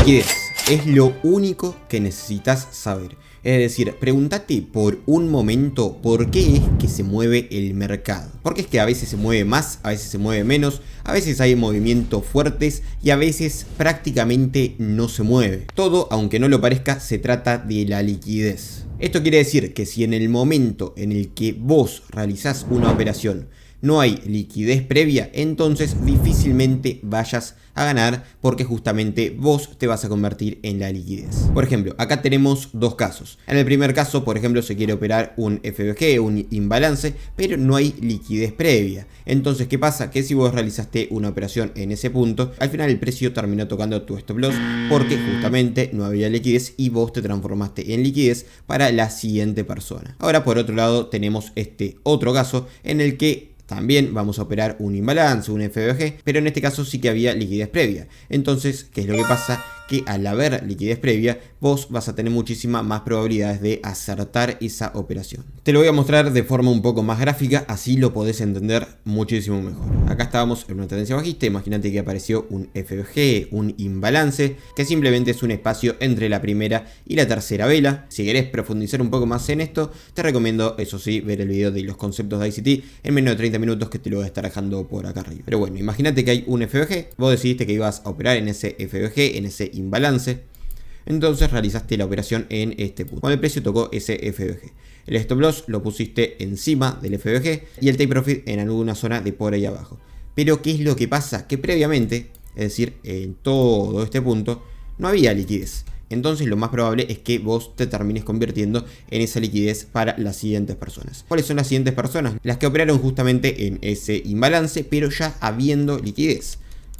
Liquidez es lo único que necesitas saber. Es decir, pregúntate por un momento por qué es que se mueve el mercado. Porque es que a veces se mueve más, a veces se mueve menos, a veces hay movimientos fuertes y a veces prácticamente no se mueve. Todo, aunque no lo parezca, se trata de la liquidez. Esto quiere decir que si en el momento en el que vos realizás una operación no hay liquidez previa, entonces difícilmente vayas a ganar porque justamente vos te vas a convertir en la liquidez. Por ejemplo, acá tenemos dos casos. En el primer caso, por ejemplo, se quiere operar un FBG, un imbalance, pero no hay liquidez previa. Entonces, ¿qué pasa? Que si vos realizaste una operación en ese punto, al final el precio terminó tocando tu stop loss porque justamente no había liquidez y vos te transformaste en liquidez para la siguiente persona. Ahora, por otro lado, tenemos este otro caso en el que también vamos a operar un imbalance, un FBG, pero en este caso sí que había liquidez previa. Entonces, ¿qué es lo que pasa? Que al haber liquidez previa, vos vas a tener muchísimas más probabilidades de acertar esa operación. Te lo voy a mostrar de forma un poco más gráfica, así lo podés entender muchísimo mejor. Acá estábamos en una tendencia bajista, imagínate que apareció un FBG, un imbalance, que simplemente es un espacio entre la primera y la tercera vela. Si querés profundizar un poco más en esto, te recomiendo, eso sí, ver el video de los conceptos de ICT en menos de 30 minutos que te lo voy a estar dejando por acá arriba. Pero bueno, imagínate que hay un FBG, vos decidiste que ibas a operar en ese FBG, en ese imbalance, entonces realizaste la operación en este punto. Cuando el precio tocó ese FBG, el stop loss lo pusiste encima del FBG y el take profit en alguna zona de por ahí abajo. Pero ¿qué es lo que pasa? Que previamente, es decir, en todo este punto, no había liquidez. Entonces lo más probable es que vos te termines convirtiendo en esa liquidez para las siguientes personas. ¿Cuáles son las siguientes personas? Las que operaron justamente en ese imbalance, pero ya habiendo liquidez.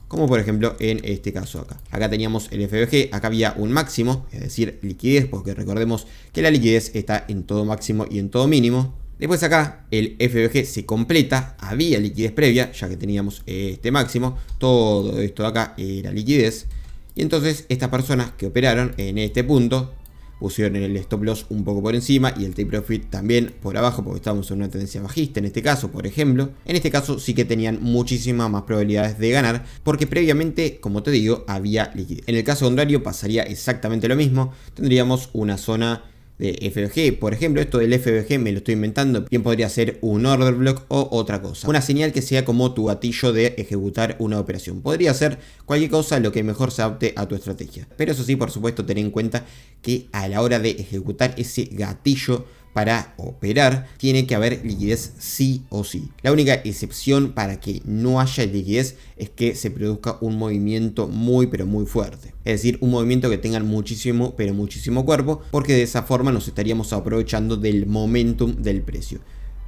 Como por ejemplo en este caso acá. Acá teníamos el FBG, acá había un máximo, es decir, liquidez, porque recordemos que la liquidez está en todo máximo y en todo mínimo. Después acá el FBG se completa, había liquidez previa, ya que teníamos este máximo, todo esto de acá era liquidez. Y entonces estas personas que operaron en este punto pusieron el stop loss un poco por encima y el take profit también por abajo, porque estábamos en una tendencia bajista en este caso, por ejemplo. En este caso sí que tenían muchísimas más probabilidades de ganar, porque previamente, como te digo, había liquidez. En el caso contrario pasaría exactamente lo mismo, tendríamos una zona de FBG, por ejemplo. Esto del FBG me lo estoy inventando, bien podría ser un order block o otra cosa, una señal que sea como tu gatillo de ejecutar una operación. Podría ser cualquier cosa lo que mejor se adapte a tu estrategia, pero eso sí, por supuesto, ten en cuenta que a la hora de ejecutar ese gatillo para operar, tiene que haber liquidez sí o sí. La única excepción para que no haya liquidez es que se produzca un movimiento muy pero muy fuerte. Es decir, un movimiento que tenga muchísimo pero muchísimo cuerpo, porque de esa forma nos estaríamos aprovechando del momentum del precio.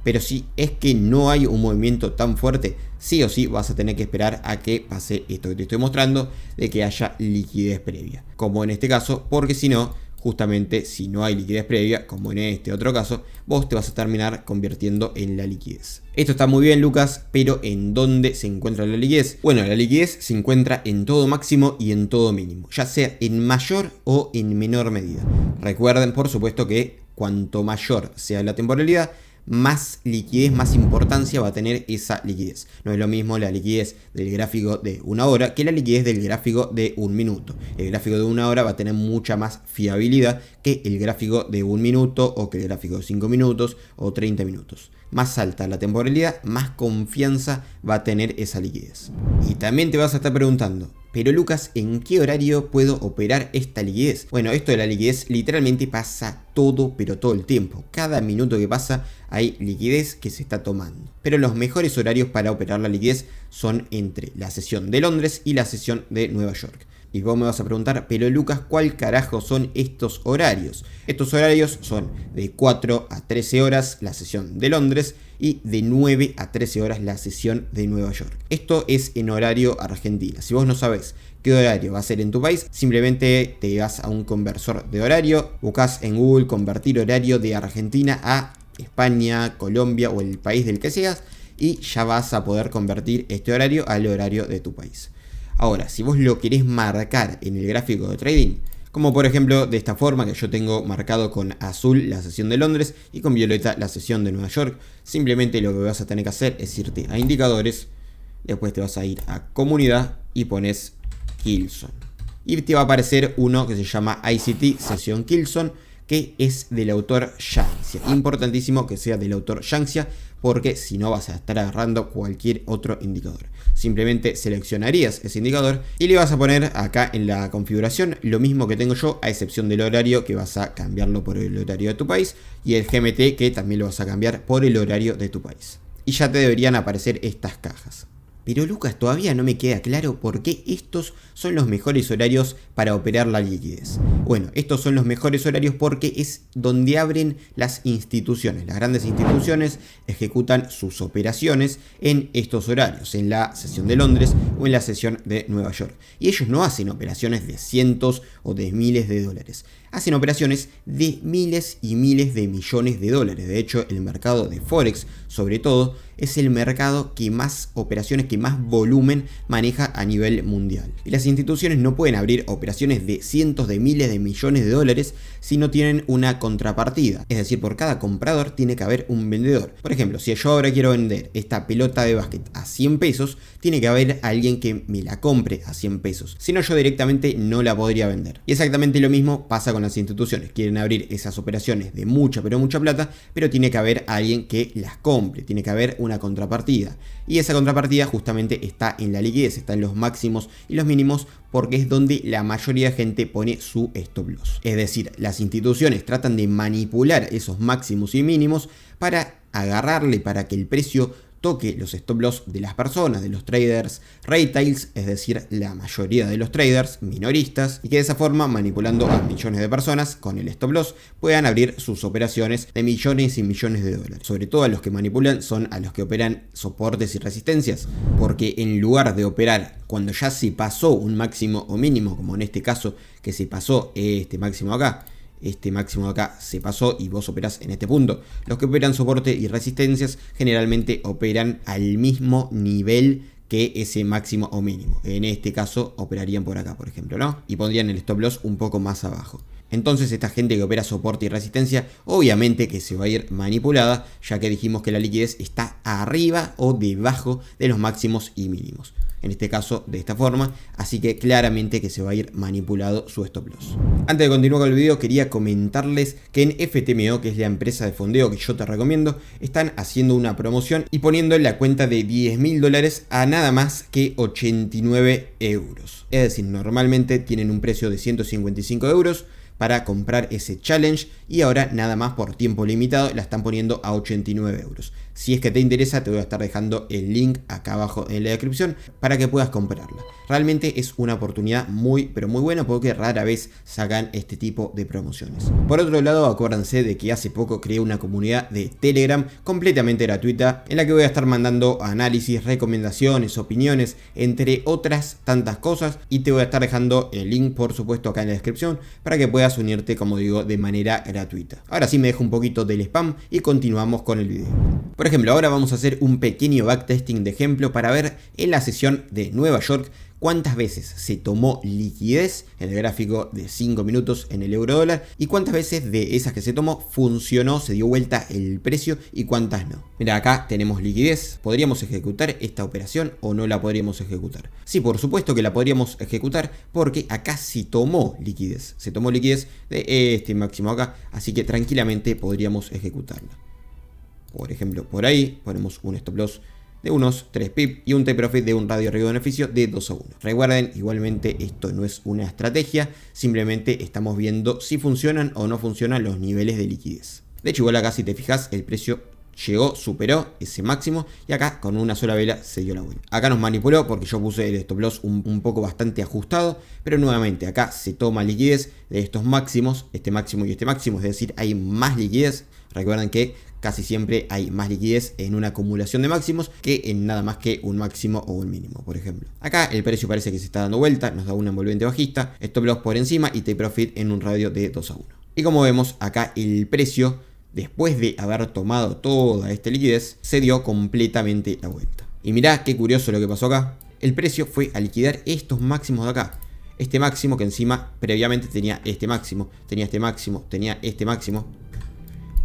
Pero si es que no hay un movimiento tan fuerte, sí o sí vas a tener que esperar a que pase esto que te estoy mostrando, de que haya liquidez previa. Como en este caso, porque si no, justamente si no hay liquidez previa, como en este otro caso, vos te vas a terminar convirtiendo en la liquidez. Esto está muy bien, Lucas, pero ¿en dónde se encuentra la liquidez? Bueno, la liquidez se encuentra en todo máximo y en todo mínimo, ya sea en mayor o en menor medida. Recuerden, por supuesto, que cuanto mayor sea la temporalidad, más liquidez, más importancia va a tener esa liquidez. No es lo mismo la liquidez del gráfico de una hora que la liquidez del gráfico de un minuto. El gráfico de una hora va a tener mucha más fiabilidad que el gráfico de un minuto o que el gráfico de 5 minutos o 30 minutos. Más alta la temporalidad, más confianza va a tener esa liquidez. Y también te vas a estar preguntando, pero Lucas, ¿en qué horario puedo operar esta liquidez? Bueno, esto de la liquidez literalmente pasa todo, pero todo el tiempo. Cada minuto que pasa hay liquidez que se está tomando. Pero los mejores horarios para operar la liquidez son entre la sesión de Londres y la sesión de Nueva York. Y vos me vas a preguntar, pero Lucas, ¿cuál carajo son estos horarios? Estos horarios son de 4 a 13 horas la sesión de Londres y de 9 a 13 horas la sesión de Nueva York. Esto es en horario Argentina. Si vos no sabés qué horario va a ser en tu país, simplemente te vas a un conversor de horario, buscas en Google convertir horario de Argentina a España, Colombia o el país del que seas y ya vas a poder convertir este horario al horario de tu país. Ahora, si vos lo querés marcar en el gráfico de trading, como por ejemplo de esta forma que yo tengo marcado con azul la sesión de Londres y con violeta la sesión de Nueva York, simplemente lo que vas a tener que hacer es irte a indicadores, después te vas a ir a comunidad y pones Kilson. y te va a aparecer uno que se llama ICT Session Killzone, que es del autor Yanxia. Importantísimo que sea del autor Yanxia, porque si no vas a estar agarrando cualquier otro indicador. Simplemente seleccionarías ese indicador y le vas a poner acá en la configuración lo mismo que tengo yo, a excepción del horario, que vas a cambiarlo por el horario de tu país, y el GMT, que también lo vas a cambiar por el horario de tu país. Y ya te deberían aparecer estas cajas. Pero Lucas, todavía no me queda claro por qué estos son los mejores horarios para operar la liquidez. Bueno, estos son los mejores horarios porque es donde abren las instituciones. Las grandes instituciones ejecutan sus operaciones en estos horarios, en la sesión de Londres o en la sesión de Nueva York. Y ellos no hacen operaciones de cientos o de miles de dólares. Hacen operaciones de miles y miles de millones de dólares. De hecho, el mercado de Forex, sobre todo, es el mercado que más operaciones, que más volumen maneja a nivel mundial. Y las instituciones no pueden abrir operaciones de cientos de miles de millones de dólares si no tienen una contrapartida. Es decir, por cada comprador tiene que haber un vendedor. Por ejemplo, si yo ahora quiero vender esta pelota de básquet a 100 pesos, tiene que haber alguien que me la compre a 100 pesos. Si no, yo directamente no la podría vender. Y exactamente lo mismo pasa con las instituciones. Quieren abrir esas operaciones de mucha, pero mucha plata, pero tiene que haber alguien que las compre. Tiene que haber una contrapartida. Y esa contrapartida justamente está en la liquidez, está en los máximos y los mínimos, porque es donde la mayoría de gente pone su stop loss. Es decir, las instituciones tratan de manipular esos máximos y mínimos para agarrarle, para que el precio toque los stop loss de las personas, de los traders retails, es decir, la mayoría de los traders minoristas, y que de esa forma, manipulando a millones de personas con el stop loss, puedan abrir sus operaciones de millones y millones de dólares. Sobre todo a los que manipulan son a los que operan soportes y resistencias, porque en lugar de operar cuando ya se pasó un máximo o mínimo, como en este caso que se pasó este máximo acá, este máximo de acá se pasó y vos operás en este punto. Los que operan soporte y resistencias generalmente operan al mismo nivel que ese máximo o mínimo. En este caso operarían por acá, por ejemplo, ¿no? Y pondrían el stop loss un poco más abajo. Entonces esta gente que opera soporte y resistencia, obviamente que se va a ir manipulada, ya que dijimos que la liquidez está arriba o debajo de los máximos y mínimos. En este caso de esta forma, así que claramente que se va a ir manipulado su stop loss. Antes de continuar con el video, quería comentarles que en FTMO, que es la empresa de fondeo que yo te recomiendo, están haciendo una promoción y poniendo la cuenta de $10.000 a nada más que 89 euros. Es decir, normalmente tienen un precio de 155 euros para comprar ese challenge, y ahora nada más por tiempo limitado la están poniendo a 89 euros. Si es que te interesa, te voy a estar dejando el link acá abajo en la descripción para que puedas comprarla. Realmente es una oportunidad muy, pero muy buena, porque rara vez sacan este tipo de promociones. Por otro lado, acuérdense de que hace poco creé una comunidad de Telegram completamente gratuita, en la que voy a estar mandando análisis, recomendaciones, opiniones, entre otras tantas cosas, y te voy a estar dejando el link, por supuesto, acá en la descripción para que puedas unirte, como digo, de manera gratuita. Ahora sí me dejo un poquito del spam y continuamos con el video. Por ejemplo, ahora vamos a hacer un pequeño backtesting de ejemplo para ver en la sesión de Nueva York cuántas veces se tomó liquidez en el gráfico de 5 minutos en el euro dólar y cuántas veces de esas que se tomó funcionó, se dio vuelta el precio y cuántas no. Mira, acá tenemos liquidez. ¿Podríamos ejecutar esta operación o no la podríamos ejecutar? Sí, por supuesto que la podríamos ejecutar, porque acá se tomó liquidez. Se tomó liquidez de este máximo acá, así que tranquilamente podríamos ejecutarla. Por ejemplo, por ahí ponemos un stop loss de unos 3 pip y un take profit de un radio riesgo beneficio de 2 a 1. Recuerden, igualmente esto no es una estrategia, simplemente estamos viendo si funcionan o no funcionan los niveles de liquidez. De hecho, igual acá si te fijas, el precio llegó, superó ese máximo y acá con una sola vela se dio la vuelta. Acá nos manipuló porque yo puse el stop loss un poco bastante ajustado, pero nuevamente acá se toma liquidez de estos máximos, este máximo y este máximo, es decir, hay más liquidez. Recuerden que casi siempre hay más liquidez en una acumulación de máximos que en nada más que un máximo o un mínimo, por ejemplo. Acá el precio parece que se está dando vuelta, nos da una envolvente bajista, stop loss por encima y take profit en un radio de 2 a 1. Y como vemos, acá el precio, después de haber tomado toda esta liquidez, se dio completamente la vuelta. Y mirá qué curioso lo que pasó acá. El precio fue a liquidar estos máximos de acá. Este máximo que encima previamente tenía este máximo, tenía este máximo, tenía este máximo.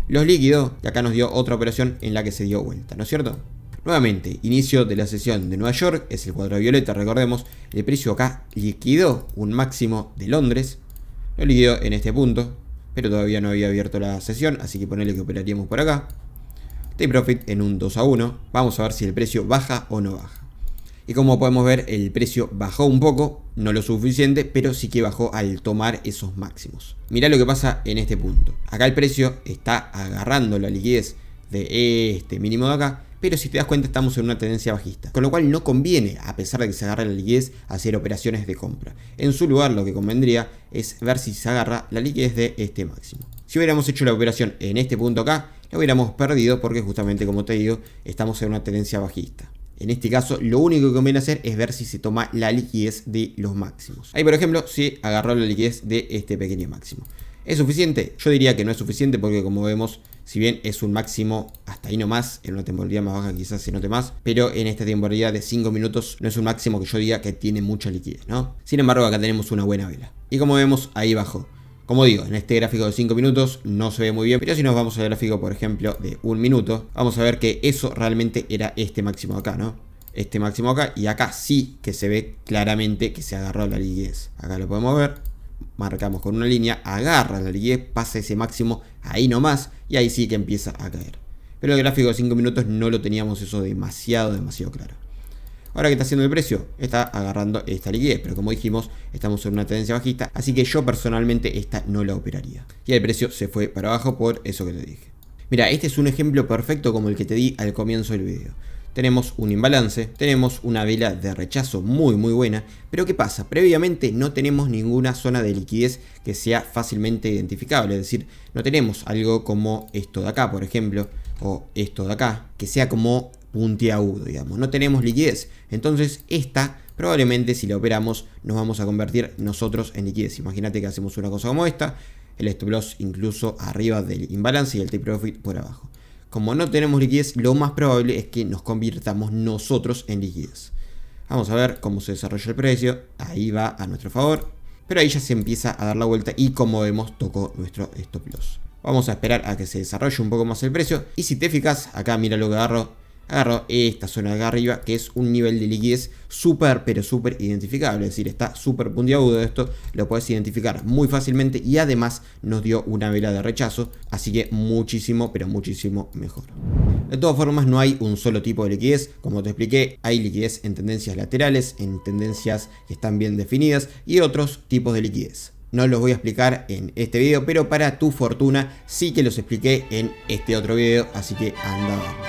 Los liquidó y acá nos dio otra operación en la que se dio vuelta, ¿no es cierto? Nuevamente, inicio de la sesión de Nueva York, es el cuadro violeta, recordemos, el precio acá liquidó un máximo de Londres, lo liquidó en este punto, pero todavía no había abierto la sesión, así que ponele que operaríamos por acá. Take profit en un 2 a 1, vamos a ver si el precio baja o no baja. Y como podemos ver, el precio bajó un poco, no lo suficiente, pero sí que bajó al tomar esos máximos. Mirá lo que pasa en este punto. Acá el precio está agarrando la liquidez de este mínimo de acá, pero si te das cuenta estamos en una tendencia bajista, con lo cual no conviene, a pesar de que se agarre la liquidez, hacer operaciones de compra. En su lugar lo que convendría es ver si se agarra la liquidez de este máximo. Si hubiéramos hecho la operación en este punto acá, la hubiéramos perdido porque justamente, como te digo, estamos en una tendencia bajista. En este caso, lo único que conviene hacer es ver si se toma la liquidez de los máximos. Ahí, por ejemplo, si agarró la liquidez de este pequeño máximo. ¿Es suficiente? Yo diría que no es suficiente porque, como vemos, si bien es un máximo hasta ahí nomás, en una temporalidad más baja quizás se note más, pero en esta temporalidad de 5 minutos no es un máximo que yo diga que tiene mucha liquidez, ¿no? Sin embargo, acá tenemos una buena vela. Y como vemos, ahí bajó. Como digo, en este gráfico de 5 minutos no se ve muy bien, pero si nos vamos al gráfico, por ejemplo, de 1 minuto, vamos a ver que eso realmente era este máximo acá, ¿no? Este máximo acá, y acá sí que se ve claramente que se agarró la liquidez. Acá lo podemos ver, marcamos con una línea, agarra la liquidez, pasa ese máximo ahí nomás, y ahí sí que empieza a caer. Pero el gráfico de 5 minutos no lo teníamos eso demasiado claro. Ahora, ¿qué está haciendo el precio? Está agarrando esta liquidez, pero como dijimos, estamos en una tendencia bajista, así que yo personalmente esta no la operaría. Y el precio se fue para abajo por eso que te dije. Mira, este es un ejemplo perfecto como el que te di al comienzo del video. Tenemos un imbalance, tenemos una vela de rechazo muy buena, pero ¿qué pasa? Previamente no tenemos ninguna zona de liquidez que sea fácilmente identificable, es decir, no tenemos algo como esto de acá, por ejemplo, o esto de acá, que sea como puntiagudo, digamos. No tenemos liquidez. Entonces esta probablemente, si la operamos, nos vamos a convertir nosotros en liquidez. Imagínate que hacemos una cosa como esta, el stop loss incluso arriba del imbalance y el take profit por abajo. Como no tenemos liquidez, lo más probable es que nos convirtamos nosotros en liquidez. Vamos a ver cómo se desarrolla el precio. Ahí va a nuestro favor, pero ahí ya se empieza a dar la vuelta y, como vemos, tocó nuestro stop loss. Vamos a esperar a que se desarrolle un poco más el precio. Y si te fijas, acá mira lo que agarró esta zona de acá arriba, que es un nivel de liquidez súper identificable, es decir, está súper puntiagudo esto, lo puedes identificar muy fácilmente y además nos dio una vela de rechazo, así que muchísimo mejor. De todas formas, no hay un solo tipo de liquidez, como te expliqué, hay liquidez en tendencias laterales, en tendencias que están bien definidas y otros tipos de liquidez. No los voy a explicar en este video, pero para tu fortuna sí que los expliqué en este otro video, así que anda a verlo.